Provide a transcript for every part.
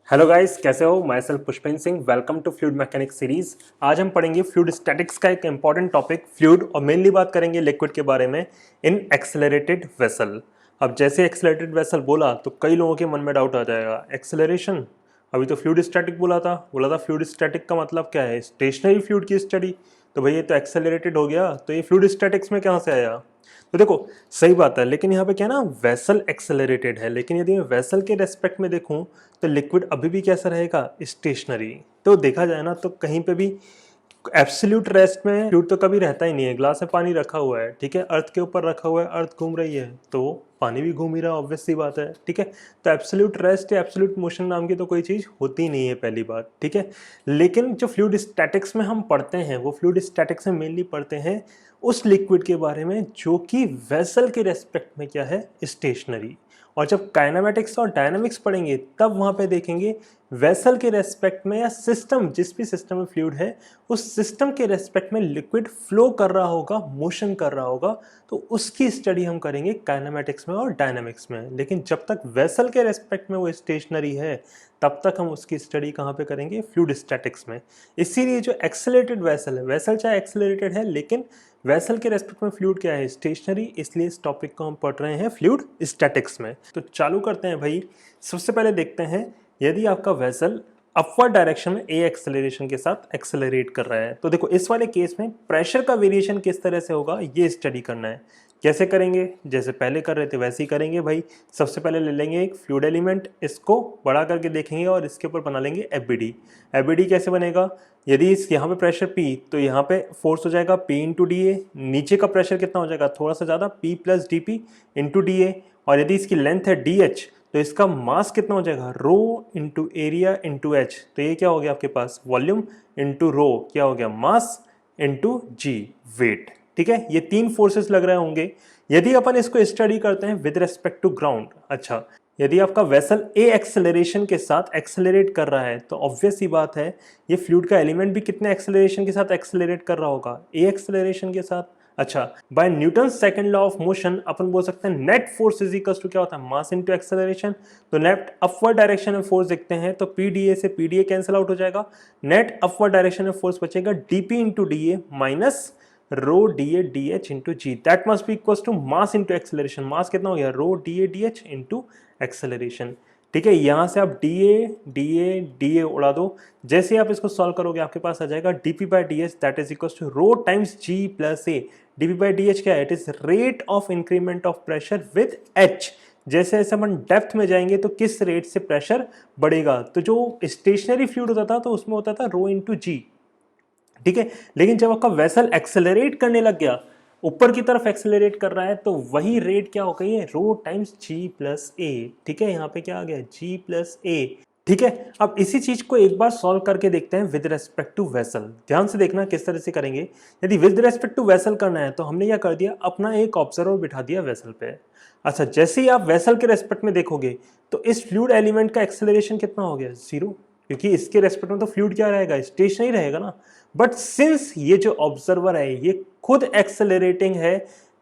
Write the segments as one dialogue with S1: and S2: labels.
S1: Hello guys, कैसे हो? Myself Pushpendra Singh. Welcome to fluid mechanics series. आज हम पढ़ेंगे फ्लूइड स्टैटिक्स का एक इंपॉर्टेंट टॉपिक फ्लूइड, और मेनली बात करेंगे लिक्विड के बारे में इन एक्सेलरेटेड वेसल। अब जैसे एक्सेलरेटेड वेसल बोला तो कई लोगों के मन में डाउट आ जाएगा, एक्सेलरेशन, अभी तो फ्लूइड स्टैटिक बोला था फ्लूइड स्टैटिक का मतलब क्या है? स्टेशनरी फ्लूइड की स्टडी। तो भाई ये तो एक्सेलरेटेड हो गया, तो ये फ्लूइड स्टैटिक्स में कहाँ से आया? तो देखो, सही बात है, लेकिन यहाँ पे क्या ना, वेसल एक्सेलरेटेड है, लेकिन यदि मैं वेसल के रेस्पेक्ट में देखूं तो लिक्विड अभी भी कैसा रहेगा? स्टेशनरी। तो देखा जाए ना तो कहीं पे भी एब्सोल्यूट रेस्ट में फ्लूइड तो कभी रहता ही नहीं है। ग्लास में पानी रखा हुआ है, ठीक है, अर्थ के ऊपर रखा हुआ है, अर्थ घूम रही है तो पानी भी घूम ही रहा है, ऑब्वियस सी बात है, ठीक है। तो एब्सोल्यूट रेस्ट या एब्सोल्यूट मोशन नाम की तो कोई चीज होती नहीं है, पहली बात, ठीक है। लेकिन जो फ्लूइड स्टैटिक्स में हम पढ़ते हैं, वो फ्लूइड स्टैटिक्स में मेनली पढ़ते हैं उस लिक्विड के बारे में जो कि वेसल के रेस्पेक्ट में क्या है? स्टेशनरी। और जब काइनेमेटिक्स और डायनामिक्स पढ़ेंगे तब वहां पे देखेंगे वेसल के रेस्पेक्ट में या सिस्टम, जिस भी सिस्टम में फ्लूइड है उस सिस्टम के रेस्पेक्ट में लिक्विड फ्लो कर रहा होगा, मोशन कर रहा होगा, तो उसकी स्टडी हम करेंगे काइनेमेटिक्स में और डायनामिक्स में। लेकिन जब तक वेसल के रेस्पेक्ट में वो स्टेशनरी है तब तक हम उसकी स्टडी कहाँ पे करेंगे? फ्लूइड स्टैटिक्स में। इसीलिए जो एक्सेलरेटेड वेसल है, वेसल चाहे एक्सेलरेटेड है लेकिन वेसल के रेस्पेक्ट में फ्लूइड क्या है? स्टेशनरी। इसलिए इस टॉपिक को हम पढ़ रहे हैं फ्लूइड स्टैटिक्स में। तो चालू करते हैं भाई। सबसे पहले देखते हैं, यदि आपका वेसल अपवर्ड डायरेक्शन में ए एक्सेलरेशन के साथ एक्सेलरेट कर रहा है तो देखो इस वाले केस में प्रेशर का वेरिएशन किस तरह से होगा ये स्टडी करना है। कैसे करेंगे? जैसे पहले कर रहे थे वैसे ही करेंगे भाई। सबसे पहले ले लेंगे एक फ्लूइड एलिमेंट, इसको बड़ा करके देखेंगे और इसके ऊपर बना लेंगे एफबीडी। एफबीडी कैसे बनेगा? यदि इस यहाँ पे प्रेशर P तो यहाँ पे फोर्स हो जाएगा P इंटू डी ए। नीचे का प्रेशर कितना हो जाएगा? थोड़ा सा ज़्यादा, P plus D P into D A. और यदि इसकी लेंथ है DH तो इसका मास कितना हो जाएगा? Rho into area into H. तो ये क्या हो गया आपके पास? वॉल्यूम इंटू रो, क्या हो गया? मास इंटू जी, वेट। ठीक है, ये तीन फोर्सेस लग रहे होंगे। यदि अपन इसको स्टडी करते हैं विद रेस्पेक्ट टू ग्राउंड, अच्छा, यदि आपका वेसल ए एक्सेलरेशन के साथ एक्सेलरेट कर रहा है तो ऑब्वियस सी बात है ये फ्लूइड का एलिमेंट भी कितने एक्सेलरेशन के साथ एक्सेलरेट कर रहा होगा? ए एक्सेलरेशन के साथ। अच्छा, by Newton second law of motion अपन बोल सकते हैं net force is equal to क्या होता है? Mass into acceleration. तो नेट अपवर्ड डायरेक्शन में फोर्स देखते हैं तो पीडीए से पीडीए कैंसिल आउट हो जाएगा, नेट अपवर्ड डायरेक्शन में फोर्स बचेगा DP into DA minus rho D A D H into G. That must be equal to mass into acceleration. Mass कितना हो गया? Rho D A D H into acceleration. ठीक है, यहां से आप डी ए उड़ा दो। जैसे आप इसको सॉल्व करोगे आपके पास आ जाएगा DP by D H that is equal to rho times G plus A. DP by D H क्या है? It is rate of increment of pressure with H. जैसे जैसे अपन डेप्थ में जाएंगे तो किस रेट से प्रेशर बढ़ेगा? तो जो स्टेशनरी फ्लूइड होता था तो उसमें होता था रो इंटू जी, ठीक है। लेकिन जब आपका वेसल एक्सेलरेट करने लग गया, ऊपर की तरफ एक्सेलरेट कर रहा है, तो वही रेट क्या हो गई है? रो टाइम्स जी प्लस ए। ठीक है, यहाँ पे क्या आ गया? जी प्लस ए। ठीक है, अब इसी चीज को एक बार सॉल्व करके देखते हैं विद रेस्पेक्ट टू वेसल। ध्यान से देखना किस तरह से करेंगे। यदि विद रेस्पेक्ट टू वेसल करना है तो हमने क्या कर दिया, अपना एक ऑब्जर्वर बिठा दिया वेसल पे। अच्छा, जैसे ही आप वेसल के रेस्पेक्ट में देखोगे तो इस फ्लूइड एलिमेंट का एक्सेलरेशन कितना हो गया? 0, क्योंकि इसके रेस्पेक्ट में तो फ्लूइड क्या रहेगा? स्टेशनरी रहेगा ना। बट सिंस ये जो ऑब्जर्वर है ये खुद एक्सेलरेटिंग है,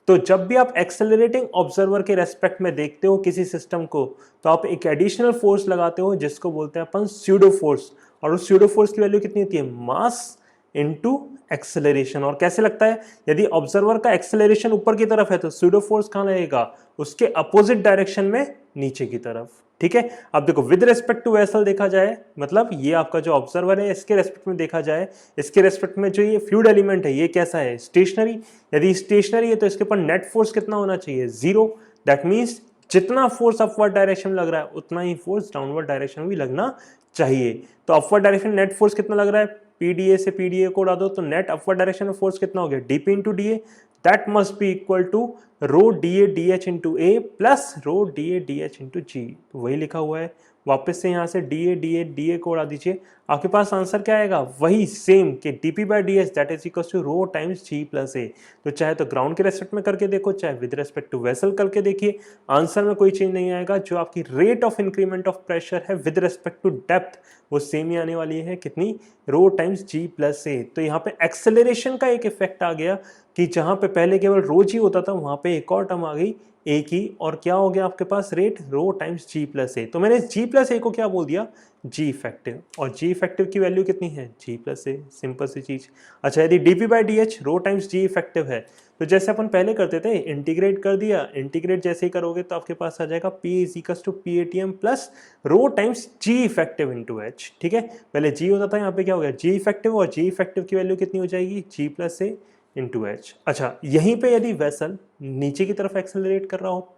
S1: तो जब भी आप एक्सेलरेटिंग ऑब्जर्वर के रेस्पेक्ट में देखते हो किसी सिस्टम को तो आप एक एडिशनल फोर्स लगाते हो जिसको बोलते हैं अपन स्यूडो फोर्स। और उस स्यूडो फोर्स की वैल्यू कितनी होती है? Mass into acceleration. और कैसे लगता है? यदि ऑब्जर्वर का एक्सेलरेशन ऊपर की तरफ है तो स्यूडो फोर्स कहां लगेगा? उसके अपोजिट डायरेक्शन में, नीचे की तरफ। ठीक है, अब देखो विद रेस्पेक्ट टू वेसल देखा जाए, मतलब ये आपका जो ऑब्जर्वर है इसके रेस्पेक्ट में देखा जाए, इसके रेस्पेक्ट में जो ये फ्लूइड एलिमेंट है ये कैसा है? स्टेशनरी। यदि स्टेशनरी है तो इसके ऊपर नेट फोर्स कितना होना चाहिए? 0। दैट मीन्स जितना फोर्स अपवर्ड डायरेक्शन लग रहा है उतना ही फोर्स डाउनवर्ड डायरेक्शन भी लगना चाहिए। तो अपवर्ड डायरेक्शन नेट फोर्स कितना लग रहा है? पीडीए से पीडीए को उड़ा दो तो नेट अपवर्ड डायरेक्शन में फोर्स कितना हो गया? DP into DA. That must be equal to rho D A D H into A plus rho D A D H into G. तो वही लिखा हुआ है। वापस से यहाँ से डी ए को उड़ा दीजिए, आपके पास आंसर क्या आएगा? वही सेम कि DP by D H that is equal to rho times G plus A. तो चाहे तो ग्राउंड के रेस्पेक्ट में करके देखो, चाहे विद रेस्पेक्ट टू वेसल करके देखिए, आंसर में कोई चेंज नहीं आएगा। जो आपकी rate of increment of pressure है विद रेस्पेक्ट टू डेप्थ वो सेम ही आने वाली है। कितनी? रो टाइम्स जी प्लस ए। तो यहाँ पे एक्सेलरेशन का एक इफेक्ट आ गया कि जहां पे पहले केवल रो जी होता था वहां पे में एक और टर्म आ गई ए की, और क्या हो गया आपके पास rate, row times G plus A. तो मैंने जी प्लस ए को क्या बोल दिया, जी इफेक्टिव, और जी इफेक्टिव की वैल्यू कितनी है, जी प्लस ए, सिंपल सी चीज। अच्छा, यदि DP by D H rho times G effective है, तो जैसे अपन पहले करते थे इंटीग्रेट कर दिया, इंटीग्रेट जैसे ही करोगे तो आपके पास आ जाएगा P is equals to P A T M plus rho times G effective into H. ठीक है, पहले जी होता था, यहाँ पे क्या हो गया, जी इफेक्टिव, और जी इफेक्टिव की वैल्यू कितनी हो जाएगी, जी प्लस ए इंटू एच। अच्छा, यहीं पे यदि वेसल नीचे की तरफ एक्सेलरेट कर रहा हो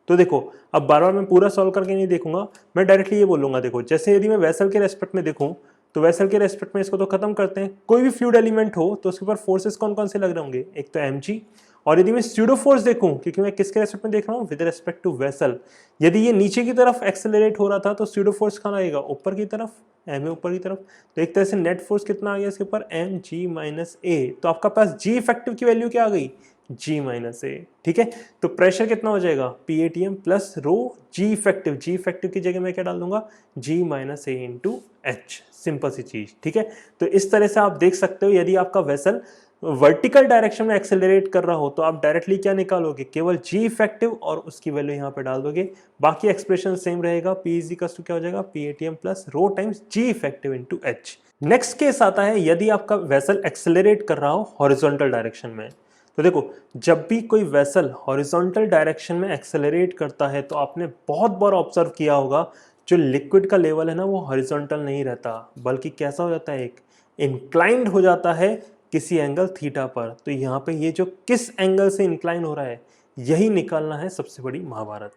S1: तो देखो, अब बार बार मैं पूरा सॉल्व करके नहीं देखूंगा, मैं डायरेक्टली ये बोलूंगा। देखो, जैसे यदि मैं वेसल के रेस्पेक्ट में देखूं, तो वेसल के रेस्पेक्ट में इसको तो खत्म करते हैं। कोई भी फ्लूइड एलिमेंट हो तो उसके ऊपर फोर्सेस कौन कौन से लग रहे होंगे, एक तो mg, और यदि मैं स्यूडो फोर्स देखूं, क्योंकि मैं किसके रेस्पेक्ट में देख रहा हूं, विद रेस्पेक्ट टू वेसल, यदि ये नीचे की तरफ एक्सेलरेट हो रहा था तो स्यूडो फोर्स कहां लगेगा, ऊपर की तरफ, एम ए ऊपर की तरफ। तो एक तरह से नेट फोर्स कितना आ गया इसके ऊपर, एम जी माइनस ए। तो आपका पास जी इफेक्टिव की वैल्यू क्या आ गई, जी माइनस ए। ठीक है, तो प्रेशर कितना हो जाएगा, P A T M plus rho G effective, G effective की जगह मैं क्या डाल दूंगा, G minus A into H, simple सी चीज। ठीक है, तो इस तरह से आप देख सकते हो, यदि आपका वेसल वर्टिकल डायरेक्शन में एक्सेलरेट कर रहा हो तो आप डायरेक्टली क्या निकालोगे, केवल जी इफेक्टिव और उसकी वैल्यू यहाँ पे डाल दोगे, बाकी एक्सप्रेशन सेम रहेगा, पी इज इक्वल टू क्या हो जाएगा, P A T M plus rho times G effective into H. Next case आता है यदि आपका वेसल एक्सेलरेट कर रहा हो हॉरिजॉन्टल डायरेक्शन में। तो देखो, जब भी कोई वेसल हॉरिजॉन्टल डायरेक्शन में एक्सेलरेट करता है तो आपने बहुत बार ऑब्जर्व किया होगा, जो लिक्विड का लेवल है ना वो हॉरिजॉन्टल नहीं रहता, बल्कि कैसा हो जाता है, एक इंक्लाइंड हो जाता है किसी एंगल थीटा पर। तो यहाँ पे ये जो किस एंगल से इंक्लाइन हो रहा है, यही निकालना है सबसे बड़ी महाभारत।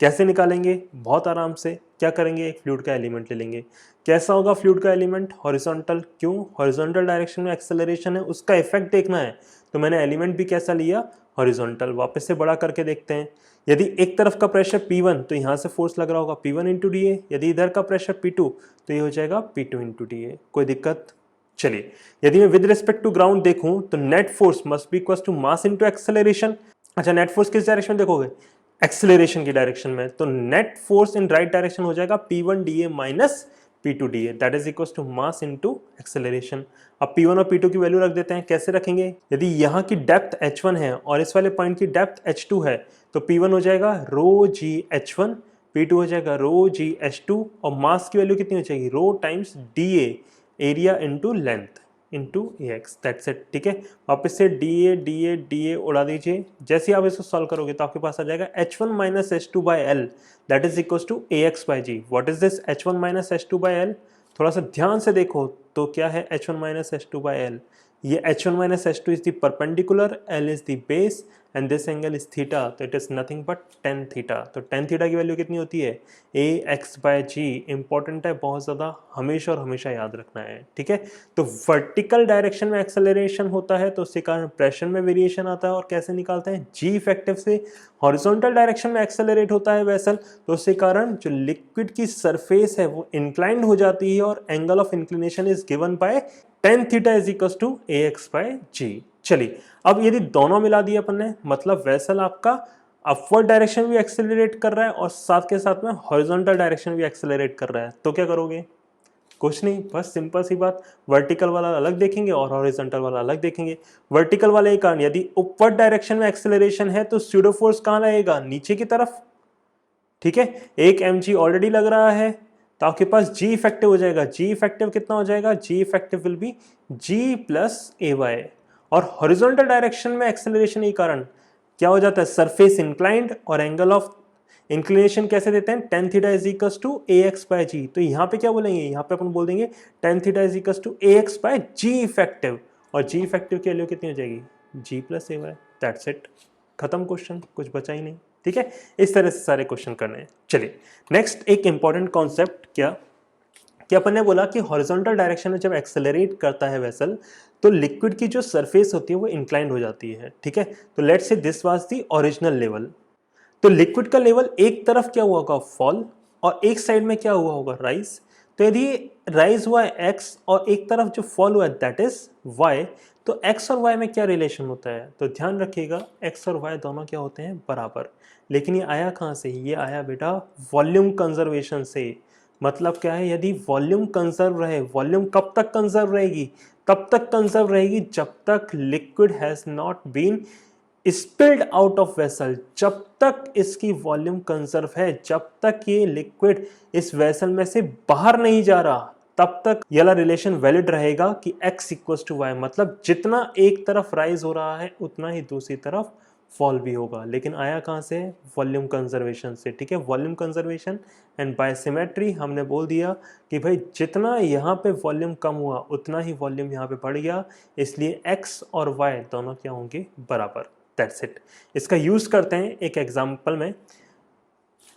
S1: कैसे निकालेंगे, बहुत आराम से। क्या करेंगे, एक फ्लूइड का एलिमेंट ले लेंगे। कैसा होगा फ्लूइड का एलिमेंट, हॉरिजॉन्टल, क्यों, हॉरिजॉन्टल डायरेक्शन में एक्सेलरेशन है, उसका इफेक्ट देखना है। तो मैंने एलिमेंट भी कैसा लिया, हॉरिजॉन्टल। वापस से बड़ा करके देखते हैं, यदि एक तरफ का प्रेशर P1 तो यहाँ से फोर्स लग रहा होगा P1 इंटू डी ए, यदि इधर का प्रेशर P2 तो ये हो जाएगा P2 इंटू डी ए। कोई दिक्कत, चलिए यदि मैं विद रिस्पेक्ट टू ग्राउंड देखूं तो net force must be equal to mass into acceleration. अच्छा, नेट फोर्स किस डायरेक्शन में देखोगे, एक्सेलरेशन की डायरेक्शन में, तो net force in right direction हो जाएगा P1 DA minus P2 DA, that is equal to mass into acceleration. अब P1 और P2 की वैल्यू रख देते हैं, कैसे रखेंगे, यदि यहाँ की डेप्थ h1 है और इस वाले पॉइंट की डेप्थ h2 है, तो P1 हो जाएगा रो जी h1, P2 हो जाएगा रो जी h2, और मास की वैल्यू कितनी हो जाएगी, rho times DA, area into length into A X, that's it. ठीक है, वापस से डी ए उड़ा दीजिए। जैसे आप इसको सॉल्व करोगे तो आपके पास आ जाएगा h1 minus H two by L, that is equal to A X by G. What is this h1 minus H two by L, थोड़ा सा ध्यान से देखो तो क्या है h1 minus H two by L, ये h1 minus H two is the perpendicular, l is the base and this angle is theta, तो it is nothing but tan theta. तो tan थीटा की वैल्यू कितनी होती है, ए x by ji. Important है बहुत ज़्यादा, हमेशा और हमेशा याद रखना है। ठीक है, तो वर्टिकल डायरेक्शन में एक्सेलरेशन होता है तो उसके कारण प्रेशर में वेरिएशन आता है, और कैसे निकालते हैं, जी इफेक्टिव से। हॉरिजॉन्टल डायरेक्शन में एक्सेलरेट होता है वेसल, तो उसके कारण जो लिक्विड की सरफेस है वो इंक्लाइंड हो जाती है, और angle of inclination is given by tan theta is equal to A x by G. चलिए, अब यदि दोनों मिला दिए अपन ने, मतलब वेसल आपका अपवर्ड डायरेक्शन भी एक्सेलरेट कर रहा है और साथ के साथ में हॉरिजॉन्टल डायरेक्शन भी एक्सेलरेट कर रहा है, तो क्या करोगे, कुछ नहीं, बस सिंपल सी बात, वर्टिकल वाला अलग देखेंगे और हॉरिजॉन्टल वाला अलग देखेंगे। वर्टिकल वाले के कारण यदि upward डायरेक्शन में एक्सेलरेशन है तो स्यूडो फोर्स कहां लगेगा, नीचे की तरफ। ठीक है, एक mg ऑलरेडी लग रहा है, तो आपके पास g इफेक्टिव हो जाएगा। g इफेक्टिव कितना हो जाएगा, g effective will be g plus a y. और हॉरिजॉन्टल डायरेक्शन में एक्सेलरेशन के कारण क्या हो जाता है, सरफेस इंक्लाइंड, और एंगल ऑफ इंक्लिनेशन कैसे देते हैं, tan theta is equals to A x by g. तो यहाँ पे क्या बोलेंगे, यहाँ पे अपन बोल देंगे tan theta is equals to A x by g effective, और जी इफेक्टिव की वैल्यू कितनी हो जाएगी, g plus a y, that's it, खत्म क्वेश्चन, कुछ बचा ही नहीं। ठीक है, इस तरह से सारे क्वेश्चन करने हैं। चलिए नेक्स्ट एक इंपॉर्टेंट कॉन्सेप्ट, क्या कि अपन ने बोला कि हॉरिजॉन्टल डायरेक्शन में जब एक्सेलरेट करता है वेसल, तो लिक्विड की जो सरफेस होती है वो इंक्लाइंड हो जाती है। ठीक है, तो let's say this was the original level, तो लिक्विड का लेवल एक तरफ क्या हुआ होगा, फॉल, और एक साइड में क्या हुआ होगा, राइज। तो यदि राइज हुआ है x और एक तरफ जो फॉल हुआ है दैट इज y, तो x और y में क्या रिलेशन होता है, तो ध्यान रखिएगा x और y दोनों क्या होते हैं, बराबर। लेकिन ये आया कहाँ से, ये आया बेटा वॉल्यूम कंजर्वेशन से। मतलब क्या है, यदि वॉल्यूम कंजर्व रहे, वॉल्यूम कब तक कंजर्व रहेगी, तब तक कंजर्व रहेगी जब तक liquid has not been spilled out of vessel, जब तक इसकी वॉल्यूम कंजर्व है, जब तक ये लिक्विड इस वेसल में से बाहर नहीं जा रहा, तब तक ये वाला रिलेशन वैलिड रहेगा कि x इक्वल टू वाई, मतलब जितना एक तरफ राइज हो रहा है उतना ही दूसरी तरफ फॉल भी होगा। लेकिन आया कहाँ से? वॉल्यूम कंजर्वेशन से। ठीक है, volume conservation and by symmetry हमने बोल दिया कि भाई जितना यहाँ पे वॉल्यूम कम हुआ उतना ही वॉल्यूम यहाँ पे बढ़ गया, इसलिए x और y दोनों क्या होंगे? बराबर। That's it. इसका यूज करते हैं एक एग्जाम्पल में।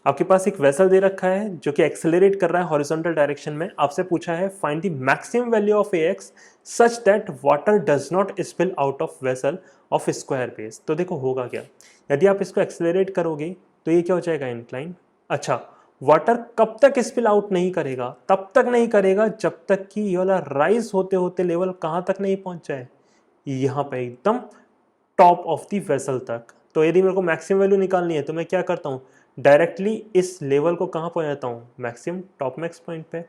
S1: आपके पास एक वेसल दे रखा है जो कि एक्सेलरेट कर रहा है हॉरिजॉन्टल डायरेक्शन में। आपसे पूछा है find the maximum value of ax such that water does not spill out of vessel of square base. तो देखो होगा क्या, यदि आप इसको एक्सेलरेट करोगे तो ये क्या हो जाएगा? इंक्लाइन। अच्छा, वाटर कब तक स्पिल आउट नहीं करेगा? तब तक नहीं करेगा जब तक कि ये वाला राइज होते होते लेवल कहाँ तक नहीं पहुंच जाए? यहाँ पे एकदम टॉप ऑफ द वेसल तक। तो यदि मेरे को मैक्सिमम वैल्यू निकालनी है तो मैं क्या करता हूँ? डायरेक्टली इस लेवल को कहाँ पहुँचाता हूँ? मैक्सिमम टॉप मैक्स पॉइंट पे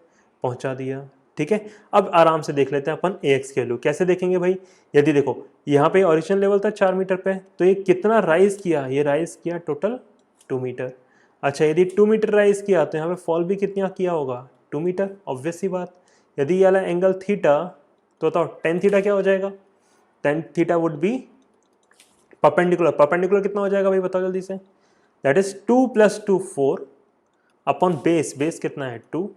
S1: पहुँचा दिया। ठीक है, अब आराम से देख लेते हैं अपन ax की वैल्यू। कैसे देखेंगे भाई? यदि देखो यहाँ पे ओरिजिनल लेवल था 4 मीटर पे, तो ये कितना राइज किया? ये राइज किया टोटल 2 मीटर। अच्छा, यदि 2 मीटर राइज किया तो यहाँ पे फॉल भी कितना किया होगा? 2 मीटर। ऑब्वियस सी बात। यदि ये वाला एंगल थीटा, तो बताओ टेन थीटा क्या हो जाएगा? Tan theta would be perpendicular. Perpendicular कितना हो जाएगा भाई? बताओ जल्दी से। That is 2 + 2 4 upon base. Base कितना है? 2।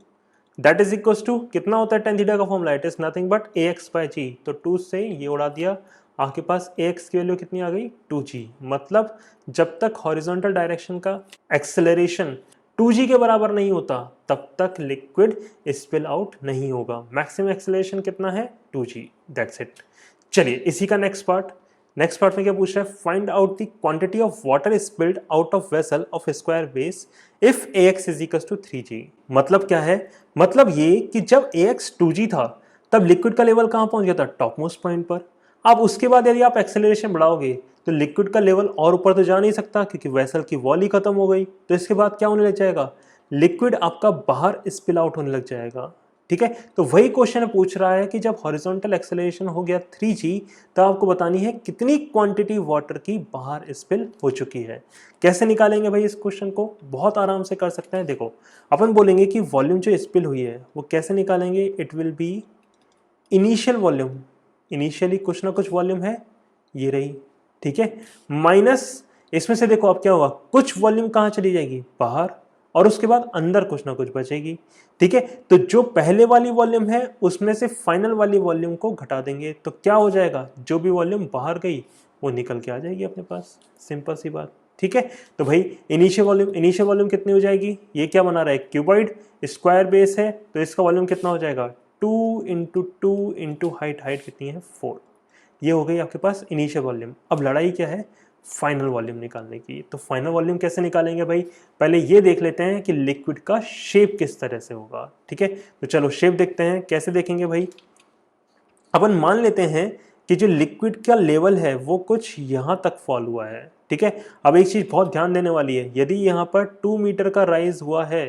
S1: दैट इज इक्वल टू कितना होता है टेन थीटा का formula? It is nothing but ax/g। तो 2 से ये उड़ा दिया, आपके पास ax की वैल्यू कितनी आ गई? 2g। मतलब जब तक हॉरिजॉन्टल डायरेक्शन का एक्सेलरेशन 2g के बराबर नहीं होता तब तक लिक्विड स्पिल आउट नहीं होगा। मैक्सिमम एक्सेलरेशन कितना है? 2g। That's it. चलिए इसी का नेक्स्ट पार्ट में क्या पूछ रहा है? Find out the quantity of water spilled out of vessel of square base if ax is equal to 3g। मतलब क्या है? मतलब ये कि जब ax 2g था तब लिक्विड का लेवल कहां पहुंच गया था? टॉप मोस्ट पॉइंट पर। अब उसके बाद यदि आप एक्सेलरेशन बढ़ाओगे तो लिक्विड का लेवल और ऊपर तो जा नहीं सकता क्योंकि वेसल की वॉल ही खत्म हो गई। तो इसके बाद क्या होने लग जाएगा? लिक्विड आपका बाहर स्पिल आउट होने लग जाएगा। ठीक है, तो वही क्वेश्चन पूछ रहा है कि जब हॉरिजॉन्टल एक्सेलरेशन हो गया 3g, तो आपको बतानी है कितनी क्वांटिटी वाटर की बाहर स्पिल हो चुकी है। कैसे निकालेंगे भाई इस क्वेश्चन को? बहुत आराम से कर सकते हैं। देखो अपन बोलेंगे कि वॉल्यूम जो स्पिल हुई है वो कैसे निकालेंगे? It will be initial volume. Initially कुछ ना कुछ वॉल्यूम है, ये रही। ठीक है, माइनस इसमें से देखो अब क्या हुआ? कुछ वॉल्यूम कहाँ चली जाएगी? बाहर, और उसके बाद अंदर कुछ ना कुछ बचेगी। ठीक है, तो जो पहले वाली वॉल्यूम है उसमें से फाइनल वाली वॉल्यूम को घटा देंगे तो क्या हो जाएगा? जो भी वॉल्यूम बाहर गई वो निकल के आ जाएगी अपने पास। सिंपल सी बात। ठीक है, तो भाई इनिशियल वॉल्यूम कितनी हो जाएगी? ये क्या बना रहा है? क्यूबॉइड, स्क्वायर बेस है, तो इसका वॉल्यूम कितना हो जाएगा? 2 × 2 × हाइट कितनी है? 4। ये हो गई आपके पास इनिशियल वॉल्यूम। अब लड़ाई क्या है? फाइनल वॉल्यूम निकालने की। तो फाइनल वॉल्यूम कैसे निकालेंगे भाई? पहले ये देख लेते हैं कि लिक्विड का शेप किस तरह से होगा। ठीक है, तो चलो शेप देखते हैं। कैसे देखेंगे भाई? अपन मान लेते हैं कि जो लिक्विड का लेवल है वो कुछ यहाँ तक फॉल हुआ है। ठीक है, अब एक चीज बहुत ध्यान देने वाली है, यदि यहाँ पर 2 मीटर का राइज हुआ है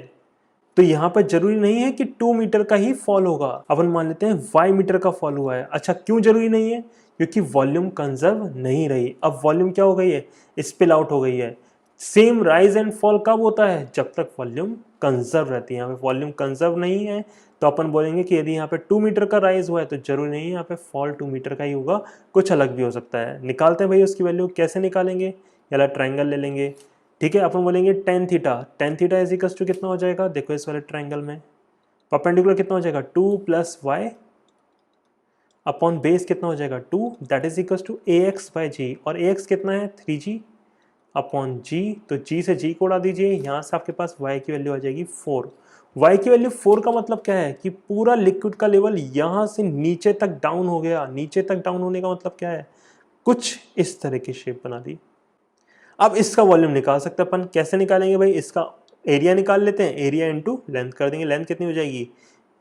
S1: तो यहाँ पर जरूरी नहीं है कि 2 मीटर का ही फॉल होगा। अपन मान लेते हैं y मीटर का फॉल हुआ है। अच्छा, क्यों जरूरी नहीं है? क्योंकि वॉल्यूम कंजर्व नहीं रही। अब वॉल्यूम क्या हो गई है? स्पिल आउट हो गई है। सेम राइज एंड फॉल कब होता है? जब तक वॉल्यूम कंजर्व रहती है। यहाँ पे वॉल्यूम कंजर्व नहीं है तो अपन बोलेंगे कि यदि यहाँ पे 2 मीटर का राइज हुआ है तो जरूरी नहीं है यहाँ पे फॉल 2 मीटर का ही होगा, कुछ अलग भी हो सकता है। निकालते हैं भाई उसकी वैल्यू। कैसे निकालेंगे? याला ट्रायंगल ले लेंगे। ठीक है, अपन बोलेंगे tan theta is equal to कितना हो जाएगा? देखो इस वाले ट्रायंगल में परपेंडिकुलर कितना हो जाएगा? 2 + y अपॉन बेस कितना हो जाएगा? 2। That is equal to ax/g, और ax कितना है? 3g upon g। तो g से g को उड़ा दीजिए, यहाँ से आपके पास y की वैल्यू आ जाएगी 4। y की वैल्यू 4 का मतलब क्या है? कि पूरा लिक्विड का लेवल यहाँ से नीचे तक डाउन हो गया। नीचे तक डाउन होने का मतलब क्या है? कुछ इस तरह की शेप बना दी। अब इसका वॉल्यूम निकाल सकते हैं अपन। कैसे निकालेंगे भाई? इसका एरिया निकाल लेते हैं। एरिया इंटू लेंथ कर देंगे। लेंथ कितनी हो जाएगी?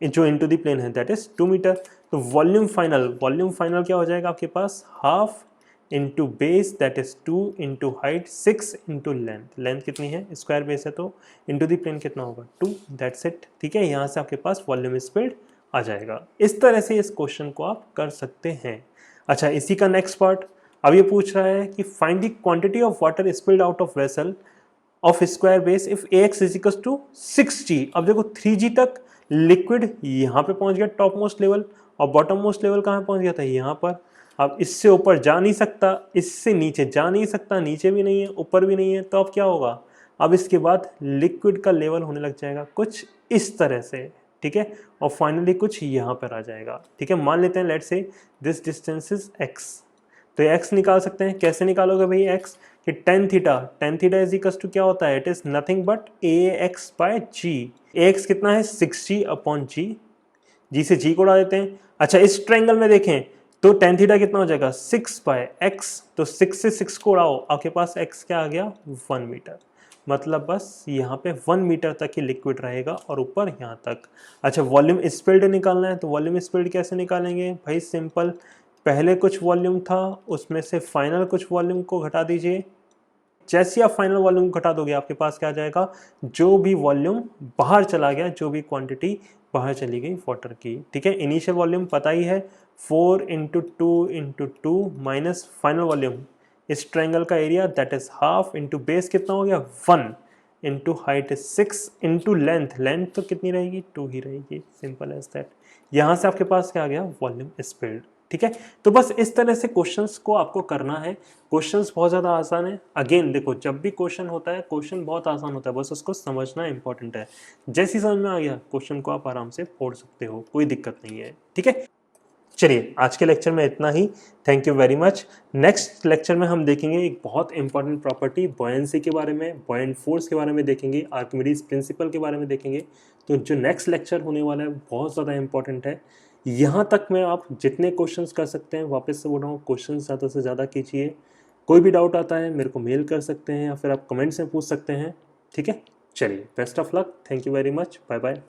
S1: जो इंटू द प्लेन है दैट इज 2 मीटर। तो वॉल्यूम फाइनल क्या हो जाएगा आपके पास? Half into base that is 2 into height 6 into length. Length कितनी है? स्क्वायर बेस है तो इंटू द प्लेन कितना होगा? 2। That's it. ठीक है, यहाँ से आपके पास वॉल्यूम स्पीड आ जाएगा। इस तरह से इस क्वेश्चन को आप कर सकते हैं। अच्छा, इसी का नेक्स्ट पार्ट अब ये पूछ रहा है कि find the quantity of water spilled out of vessel of square base if Ax is equal to 6G। अब देखो 3G तक लिक्विड यहाँ पे पहुंच गया टॉप मोस्ट लेवल, और बॉटम मोस्ट लेवल कहाँ पहुंच गया था, यहाँ पर। अब इससे ऊपर जा नहीं सकता, इससे नीचे जा नहीं सकता, नीचे भी नहीं है ऊपर भी नहीं है, तो अब क्या होगा, अब इसके बाद लिक्विड का लेवल होने लग जाएगा कुछ इस तरह से, ठीक है, और फाइनली कुछ यहाँ पर आ जाएगा, ठीक है। मान लेते हैं let's say this distance is x, तो x निकाल सकते हैं। कैसे निकालोगे भाई x, कि tan theta is equal to क्या होता है, it is nothing but ax by g। ax कितना है 6g अपॉन g, g से g को उड़ा देते हैं। अच्छा इस ट्रायंगल में देखें तो टेन थीटा कितना हो जाएगा 6 बाय x, तो 6 से 6 को उड़ाओ, आपके पास x क्या आ गया 1 मीटर। मतलब बस यहाँ पे 1 मीटर तक ही लिक्विड रहेगा और ऊपर यहाँ तक। अच्छा वॉल्यूम स्पिल्ड निकालना है, तो वॉल्यूम स्पिल्ड कैसे निकालेंगे भाई, सिंपल, पहले कुछ वॉल्यूम था उसमें से फाइनल कुछ वॉल्यूम को घटा दीजिए। जैसे आप फाइनल वॉल्यूम घटा दोगे आपके पास क्या आ जाएगा, जो भी वॉल्यूम बाहर चला गया, जो भी क्वांटिटी बाहर चली गई वाटर की, ठीक है। इनिशियल वॉल्यूम पता ही है 4 इंटू 2 माइनस फाइनल वॉल्यूम, इस ट्रायंगल का area that is half, into base कितना हो गया 1, into height is 6, into length तो कितनी रहेगी 2 ही रहेगी, सिंपल एज दैट। यहाँ से आपके पास क्या आ गया वॉल्यूम स्पिल्ड, ठीक है। तो बस इस तरह से क्वेश्चंस को आपको करना है। क्वेश्चंस बहुत ज़्यादा आसान है। अगेन देखो जब भी क्वेश्चन होता है क्वेश्चन बहुत आसान होता है, बस उसको समझना इंपॉर्टेंट है। जैसे ही समझ में आ गया क्वेश्चन को आप आराम से फोड़ सकते हो, कोई दिक्कत नहीं है, ठीक है। चलिए आज के लेक्चर में इतना ही, thank you very much. Next lecture में हम देखेंगे एक बहुत इंपॉर्टेंट प्रॉपर्टी बॉयंसी के बारे में, बॉयंट फोर्स के बारे में देखेंगे, आर्किमिडीज प्रिंसिपल के बारे में देखेंगे। तो जो नेक्स्ट लेक्चर होने वाला है बहुत ज़्यादा इंपॉर्टेंट है। यहाँ तक में आप जितने क्वेश्चंस कर सकते हैं, वापस से बोल रहा हूँ क्वेश्चन ज़्यादा से ज़्यादा कीजिए। कोई भी डाउट आता है मेरे को मेल कर सकते हैं या फिर आप कमेंट्स में पूछ सकते हैं, ठीक है। चलिए best of luck, thank you very much, bye bye.